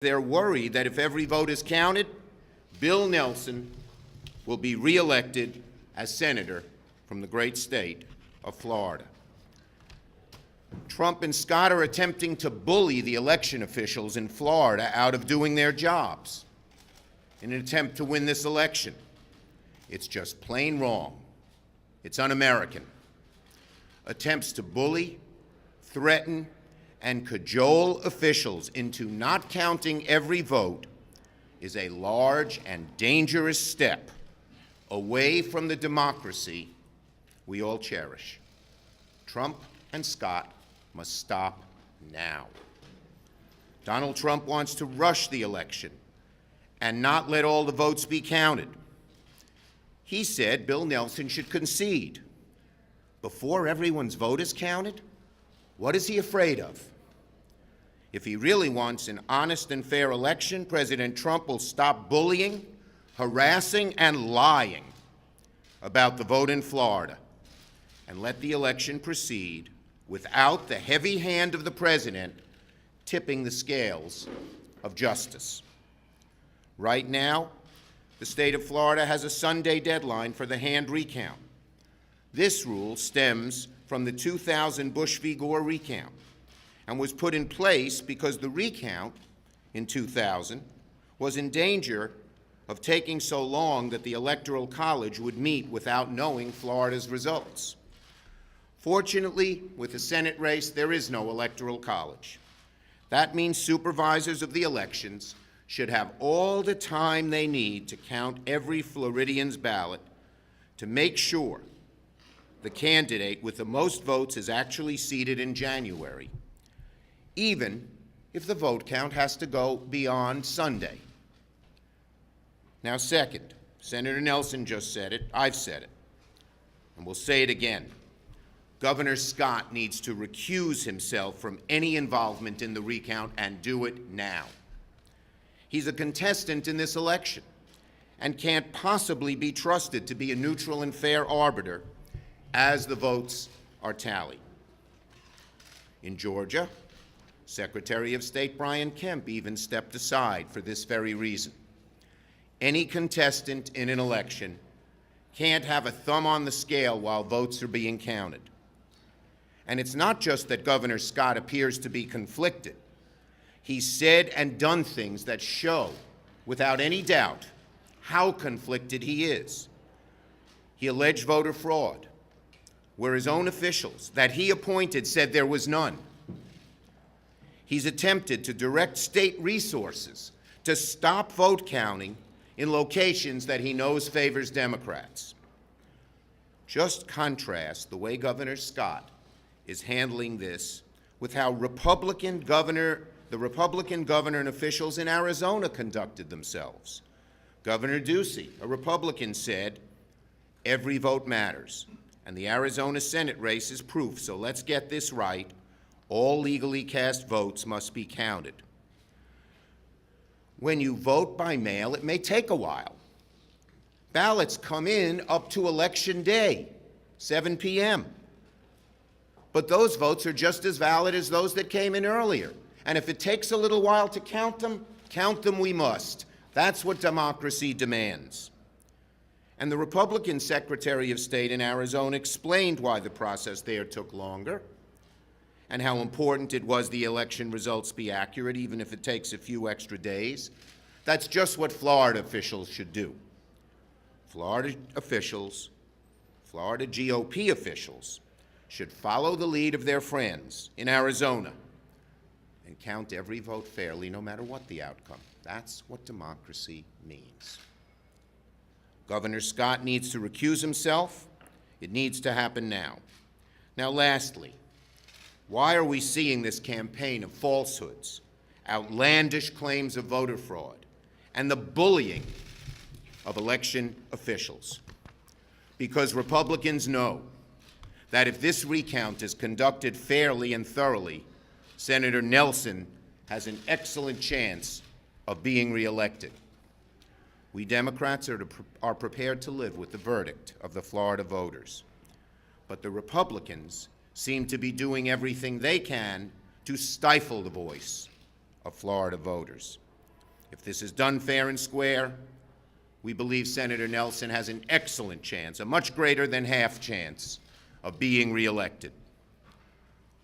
They're worried that if every vote is counted, Bill Nelson will be reelected as senator from the great state of Florida. Trump and Scott are attempting to bully the election officials in Florida out of doing their jobs in an attempt to win this election. It's just plain wrong. It's un-American. Attempts to bully, threaten, and cajole officials into not counting every vote is a large and dangerous step away from the democracy we all cherish. Trump and Scott must stop now. Donald Trump wants to rush the election and not let all the votes be counted. He said Bill Nelson should concede. Before everyone's vote is counted? What is he afraid of? If he really wants an honest and fair election, President Trump will stop bullying, harassing, and lying about the vote in Florida and let the election proceed without the heavy hand of the president tipping the scales of justice. Right now, the state of Florida has a Sunday deadline for the hand recount. This rule stems from the 2000 Bush v. Gore recount and was put in place because the recount in 2000 was in danger of taking so long that the Electoral College would meet without knowing Florida's results. Fortunately, with the Senate race, there is no Electoral College. That means supervisors of the elections should have all the time they need to count every Floridian's ballot to make sure the candidate with the most votes is actually seated in January, even if the vote count has to go beyond Sunday. Now, second, Senator Nelson just said it, I've said it, and we'll say it again. Governor Scott needs to recuse himself from any involvement in the recount and do it now. He's a contestant in this election and can't possibly be trusted to be a neutral and fair arbiter as the votes are tallied. In Georgia, Secretary of State Brian Kemp even stepped aside for this very reason. Any contestant in an election can't have a thumb on the scale while votes are being counted. And it's not just that Governor Scott appears to be conflicted. He's said and done things that show, without any doubt, how conflicted he is. He alleged voter fraud, where his own officials that he appointed said there was none. He's attempted to direct state resources to stop vote counting in locations that he knows favors Democrats. Just contrast the way Governor Scott is handling this with how the Republican governor and officials in Arizona conducted themselves. Governor Ducey, a Republican, said, "Every vote matters. And the Arizona Senate race is proof, so let's get this right. All legally cast votes must be counted." When you vote by mail, it may take a while. Ballots come in up to Election Day, 7 p.m. But those votes are just as valid as those that came in earlier. And if it takes a little while to count them we must. That's what democracy demands. And the Republican Secretary of State in Arizona explained why the process there took longer and how important it was the election results be accurate, even if it takes a few extra days. That's just what Florida officials should do. Florida GOP officials should follow the lead of their friends in Arizona and count every vote fairly, no matter what the outcome. That's what democracy means. Governor Scott needs to recuse himself. It needs to happen now. Now, lastly, why are we seeing this campaign of falsehoods, outlandish claims of voter fraud, and the bullying of election officials? Because Republicans know that if this recount is conducted fairly and thoroughly, Senator Nelson has an excellent chance of being reelected. We Democrats are prepared to live with the verdict of the Florida voters. But the Republicans seem to be doing everything they can to stifle the voice of Florida voters. If this is done fair and square, we believe Senator Nelson has an excellent chance, a much greater than half chance, of being reelected.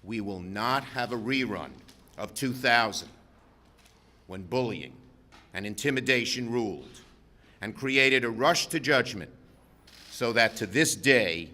We will not have a rerun of 2000, when bullying and intimidation ruled and created a rush to judgment, so that to this day,